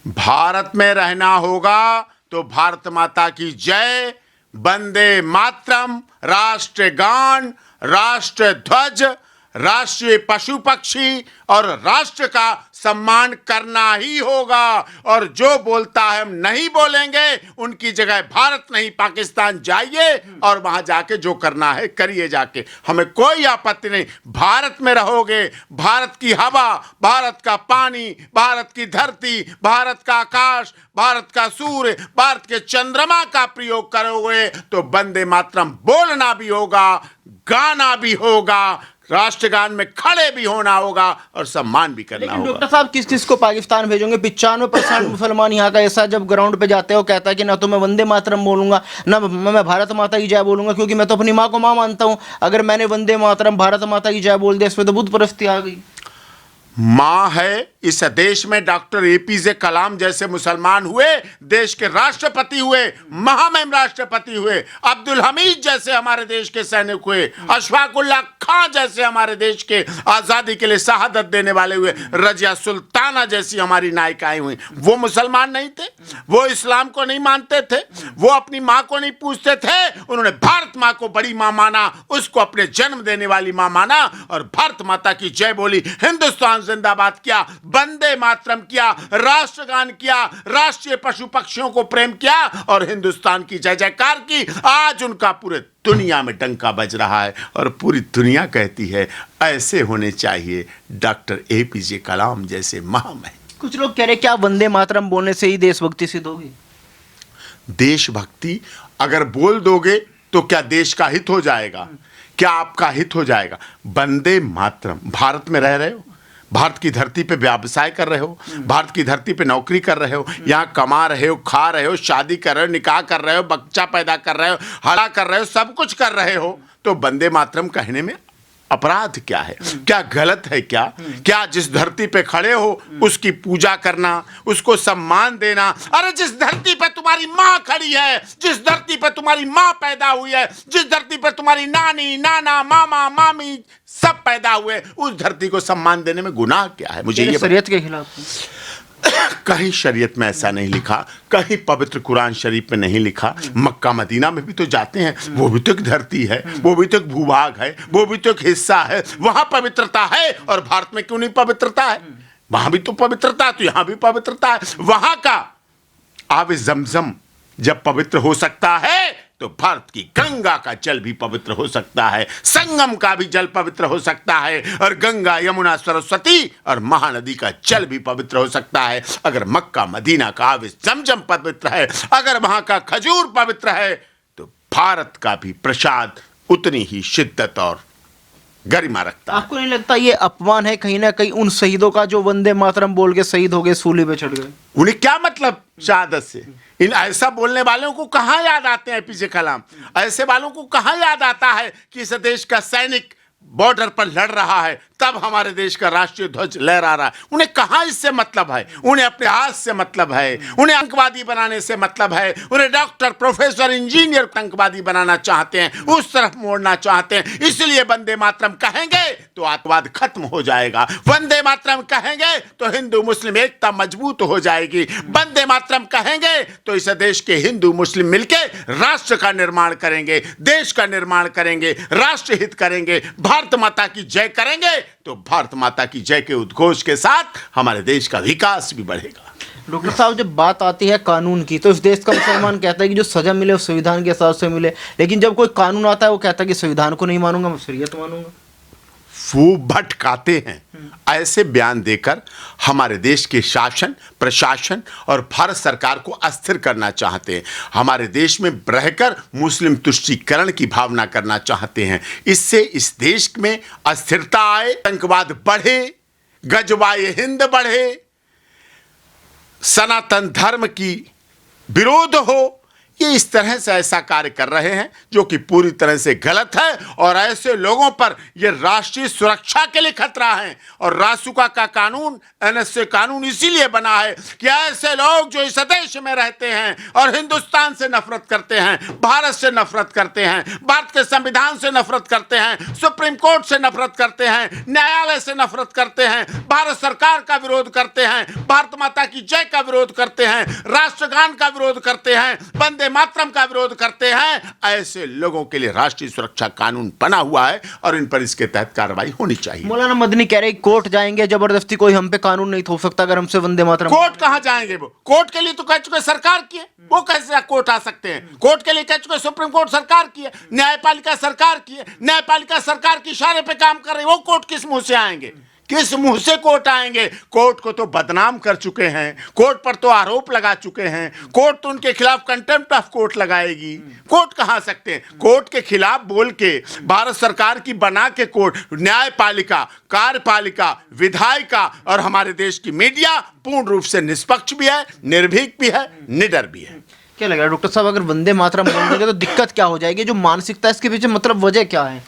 भारत में रहना होगा तो भारत माता की जय, वंदे मातरम, राष्ट्रगान, राष्ट्र ध्वज, राष्ट्रीय पशु पक्षी और राष्ट्र का सम्मान करना ही होगा। और जो बोलता है हम नहीं बोलेंगे, उनकी जगह भारत नहीं पाकिस्तान जाइए और वहां जाके जो करना है करिए जाके, हमें कोई आपत्ति नहीं। भारत में रहोगे, भारत की हवा, भारत का पानी, भारत की धरती, भारत का आकाश, भारत का सूर्य, भारत के चंद्रमा का प्रयोग करोगे तो वंदे मातरम बोलना भी होगा, गाना भी होगा, राष्ट्रगान में खड़े भी होना होगा और सम्मान भी करना होगा। डॉक्टर साहब, किस किस को पाकिस्तान भेजोगे? 95% मुसलमान यहाँ का ऐसा जब ग्राउंड पे जाते हो कहता है कि ना तो मैं वंदे मातरम बोलूंगा ना मैं भारत माता की जय बोलूंगा, क्योंकि मैं तो अपनी माँ को माँ मानता हूँ। अगर मैंने वंदे मातरम भारत माता की जय बोल दिया, इसमें तो बुत परस्ती आ गई। मां है इस देश में डॉक्टर एपीजे कलाम जैसे मुसलमान हुए, देश के राष्ट्रपति हुए, महामहिम राष्ट्रपति हुए, अब्दुल हमीद जैसे हमारे देश के सैनिक हुए, अशफाकुल्लाह खां जैसे हमारे देश के आजादी के लिए शहादत देने वाले हुए, रजिया सुल्ताना जैसी हमारी नायिकाएं हुई। वो मुसलमान नहीं थे, वो इस्लाम को नहीं मानते थे, वो अपनी मां को नहीं पूछते थे, उन्होंने भारत मां को बड़ी मां माना, उसको अपने जन्म देने वाली मां माना और भारत माता की जय बोली, हिंदुस्तान जिंदाबाद किया, वंदे मातरम किया, राष्ट्रगान किया, राष्ट्रीय पशु पक्षियों को प्रेम किया और हिंदुस्तान की जय जयकार की। आज उनका पूरे दुनिया में डंका बज रहा है और पूरी दुनिया कहती है ऐसे होने चाहिए डॉक्टर एपीजे कलाम जैसे महामहिम। कुछ लोग कह रहे क्या वंदे मातरम बोलने से ही देशभक्ति सिद्ध होगी? देशभक्ति अगर बोल दोगे तो क्या देश का हित हो जाएगा? क्या आपका हित हो जाएगा? वंदे मातरम, भारत में रह रहे हो, भारत की धरती पे व्यवसाय कर रहे हो, भारत की धरती पे नौकरी कर रहे हो, यहाँ कमा रहे हो, खा रहे हो, शादी कर रहे हो, निकाह कर रहे हो, बच्चा पैदा कर रहे हो, हरा कर रहे हो, सब कुछ कर रहे हो, तो वंदे मातरम कहने में अपराध क्या है? क्या गलत है? क्या जिस धरती पे खड़े हो उसकी पूजा करना, उसको सम्मान देना? अरे जिस धरती पे तुम्हारी माँ खड़ी है, जिस धरती पे तुम्हारी माँ पैदा हुई है, जिस धरती पे तुम्हारी नानी, नाना, मामा, मामी सब पैदा हुए, उस धरती को सम्मान देने में गुनाह क्या है? मुझे ये शरीयत के खिलाफ कहीं शरीयत में ऐसा नहीं लिखा, कहीं पवित्र कुरान शरीफ में नहीं लिखा। मक्का मदीना में भी तो जाते हैं, वो भी तो एक धरती है, वो भी तो एक भूभाग है, वो भी तो एक हिस्सा है, वहां पवित्रता है। और भारत में क्यों नहीं पवित्रता है? वहां भी तो पवित्रता है, तो यहां भी पवित्रता है। वहां का आब जमजम जब पवित्र हो सकता है तो भारत की गंगा का जल भी पवित्र हो सकता है, संगम का भी जल पवित्र हो सकता है, और गंगा, यमुना, सरस्वती और महानदी का जल भी पवित्र हो सकता है। अगर मक्का मदीना का आब जमजम पवित्र है, अगर वहां का खजूर पवित्र है, तो भारत का भी प्रसाद उतनी ही शिद्दत और गरिमा रखता है। आपको नहीं लगता ये अपमान है कहीं ना कहीं उन शहीदों का जो वंदे मातरम बोल के शहीद हो गए, सूली पे चढ़ गए? उन्हें क्या मतलब शहादत से? इन ऐसा बोलने वालों को कहां याद आते हैं एपीजे कलाम? ऐसे वालों को कहां याद आता है कि इस देश का सैनिक बॉर्डर पर लड़ रहा है, तब हमारे देश का राष्ट्रीय ध्वज लहरा रहा है? उन्हें कहां इससे मतलब है? उन्हें अपने हाथ से मतलब है, उन्हें आतंकवादी बनाने से मतलब है, उन्हें डॉक्टर, प्रोफेसर, इंजीनियर आतंकवादी बनाना चाहते हैं, उस तरफ मोड़ना चाहते हैं। इसलिए वंदे मातरम कहेंगे तो आतंकवाद खत्म हो जाएगा, वंदे मातरम कहेंगे तो हिंदू मुस्लिम एकता मजबूत हो जाएगी, वंदे मातरम कहेंगे तो इस देश के हिंदू मुस्लिम मिलके राष्ट्र का निर्माण करेंगे, देश का निर्माण करेंगे, राष्ट्र हित करेंगे, भारत माता की जय करेंगे, तो भारत माता की जय के उद्घोष के साथ हमारे देश का विकास भी बढ़ेगा। डॉक्टर साहब, जब बात आती है कानून की, तो इस देश का मुसलमान कहता है कि जो सजा मिले वो संविधान के हिसाब से मिले, लेकिन जब कोई कानून आता है वो कहता है कि संविधान को नहीं मानूंगा, मैं शरीयत मानूंगा। वो भटकाते हैं। ऐसे बयान देकर हमारे देश के शासन, प्रशासन और भारत सरकार को अस्थिर करना चाहते हैं, हमारे देश में रहकर मुस्लिम तुष्टीकरण की भावना करना चाहते हैं। इससे इस देश में अस्थिरता आए, आतंकवाद बढ़े, गजवाए हिंद बढ़े, सनातन धर्म की विरोध हो, ये इस तरह से ऐसा कार्य कर रहे हैं जो कि पूरी तरह से गलत है, और ऐसे लोगों पर ये राष्ट्रीय सुरक्षा के लिए खतरा है। और रासुका का कानून, एनएसए कानून इसीलिए बना है कि ऐसे लोग जो इस देश में रहते हैं और हिंदुस्तान से नफरत करते हैं, भारत से नफरत करते हैं, भारत के संविधान से नफरत करते हैं, सुप्रीम कोर्ट से नफरत करते हैं, न्यायालय से नफरत करते हैं, भारत सरकार का विरोध करते हैं, भारत माता की जय का विरोध करते हैं, राष्ट्रगान का विरोध करते हैं, वंदे मातरम का विरोध करते हैं, ऐसे लोगों के लिए राष्ट्रीय सुरक्षा कानून बना हुआ है और इन पर इसके तहत कार्रवाई होनी चाहिए। मौलाना मदनी कह रहे कोर्ट जाएंगे, जबरदस्ती कोई हम पे कानून नहीं थोप सकता अगर हमसे वंदे मातरम। कोर्ट कहां जाएंगे? वो कोर्ट के लिए तो कह चुके सरकार की है, वो कैसे कोर्ट आ सकते हैं? कोर्ट के लिए कह चुके सुप्रीम कोर्ट सरकार की है, न्यायपालिका सरकार की है, न्यायपालिका सरकार के इशारे पे काम कर रही है, वो कोर्ट किस मुंह से आएंगे? किस मुंह से कोर्ट आएंगे? कोर्ट को तो बदनाम कर चुके हैं, कोर्ट पर तो आरोप लगा चुके हैं, कोर्ट तो उनके खिलाफ कंटेम्प्ट ऑफ कोर्ट लगाएगी। कोर्ट कहां सकते हैं? कोर्ट के खिलाफ बोल के भारत सरकार की बना के कोर्ट, न्यायपालिका, कार्यपालिका, विधायिका और हमारे देश की मीडिया पूर्ण रूप से निष्पक्ष भी है, निर्भीक भी है, निडर भी है। क्या लग रहा है डॉक्टर साहब, अगर वंदे मातरम बोल देंगे तो दिक्कत क्या हो जाएगी? जो मानसिकता है इसके पीछे, मतलब वजह क्या है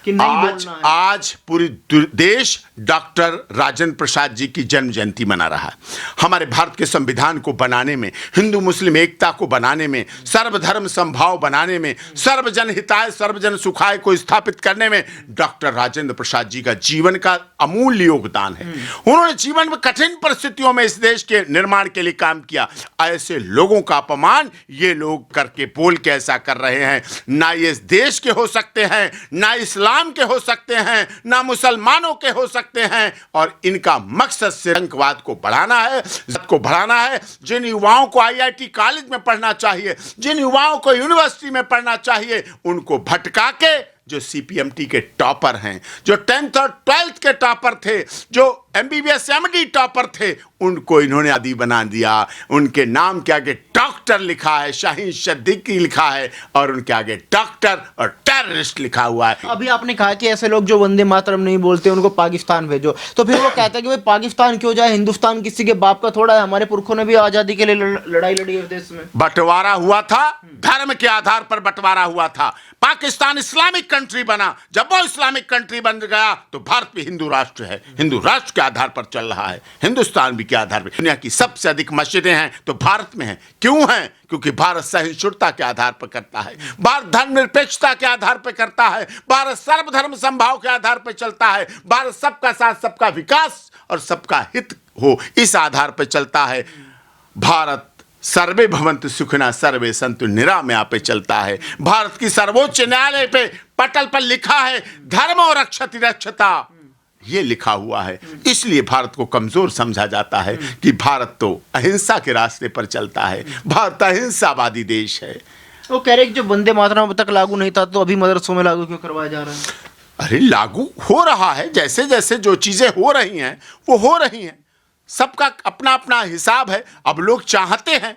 कि नहीं बोलना है? आज पूरी देश डॉक्टर राजेंद्र प्रसाद जी की जन्म जयंती मना रहा है। हमारे भारत के संविधान को बनाने में, हिंदू मुस्लिम एकता को बनाने में, सर्वधर्म समभाव बनाने में, सर्वजन हिताय सर्वजन सुखाय को स्थापित करने में डॉक्टर राजेंद्र प्रसाद जी का जीवन का अमूल्य योगदान है। उन्होंने जीवन में कठिन परिस्थितियों में इस देश के निर्माण के लिए काम किया। ऐसे लोगों का अपमान ये लोग करके बोल के ऐसा कर रहे हैं। ना ये इस देश के हो सकते हैं, ना इस्लाम के हो सकते हैं, ना मुसलमानों के हो सकते हैं, और इनका मकसद से आतंकवाद को बढ़ाना है। जिन युवाओं को आईआईटी कॉलेज में पढ़ना चाहिए, जिन युवाओं को यूनिवर्सिटी में पढ़ना चाहिए, उनको भटका के जो सीपीएमटी के टॉपर हैं, जो 10th और 12th के टॉपर थे, जो एमबीबीएस एमडी टॉपर थे, उनको इन्होंने आदी बना दिया। उनके नाम के आगे डॉक्टर लिखा है, शाहीन सिद्दीकी लिखा है, और उनके आगे डॉक्टर और टेररिस्ट लिखा हुआ है। अभी आपने कहा कि ऐसे लोग जो वंदे मातरम नहीं बोलते उनको पाकिस्तान भेजो, तो फिर वो कहते हैं कि भाई पाकिस्तान क्यों जाए, हिंदुस्तान किसी के बाप का थोड़ा है, हमारे पुरखों ने भी आजादी के लिए लड़ाई लड़ी है देश में। बंटवारा हुआ था, धर्म के आधार पर बंटवारा हुआ था। पाकिस्तान इस्लामिक कंट्री बना, जब वो इस्लामिक कंट्री बन गया तो भारत भी हिंदू राष्ट्र है, हिंदू राष्ट्र के आधार पर चल रहा है। हिंदुस्तान भी के आधार पर, दुनिया की सबसे अधिक मस्जिदें हैं तो भारत में हैं। क्यों हैं? क्योंकि भारत सहिष्णुता के आधार पर करता है, भारत धर्मनिरपेक्षता के आधार पर करता है, भारत सर्वधर्म समभाव के आधार पर चलता है, भारत सबका साथ सबका विकास और सबका हित हो इस आधार पर चलता है। भारत सर्वे भवन्तु सुखिनः सर्वे सन्तु निरामया पे चलता है। भारत की सर्वोच्च न्यायालय पे पटल पर लिखा है धर्म और रक्षति रक्षता, ये लिखा हुआ है। इसलिए भारत को कमजोर समझा जाता है कि भारत तो अहिंसा के रास्ते पर चलता है, भारत अहिंसावादी देश है। वो कह रहे कि जो वंदे मातरम अब तक लागू नहीं था तो अभी मदरसों में लागू क्यों करवाया जा रहा है? अरे लागू हो रहा है, जैसे जैसे जो चीजें हो रही हैं वो हो रही हैं। सबका अपना अपना हिसाब है। अब लोग चाहते हैं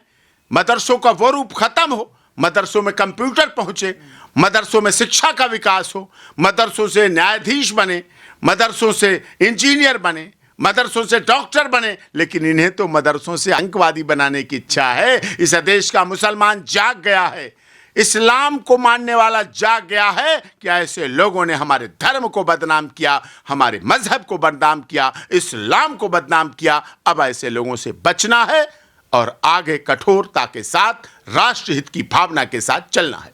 मदरसों का वो रूप खत्म हो, मदरसों में कंप्यूटर पहुंचे, मदरसों में शिक्षा का विकास हो, मदरसों से न्यायाधीश बने, मदरसों से इंजीनियर बने, मदरसों से डॉक्टर बने। लेकिन इन्हें तो मदरसों से आतंकवादी बनाने की इच्छा है। इस देश का मुसलमान जाग गया है, इस्लाम को मानने वाला जाग गया है कि ऐसे लोगों ने हमारे धर्म को बदनाम किया, हमारे मजहब को बदनाम किया, इस्लाम को बदनाम किया। अब ऐसे लोगों से बचना है और आगे कठोरता के साथ राष्ट्रहित की भावना के साथ चलना है।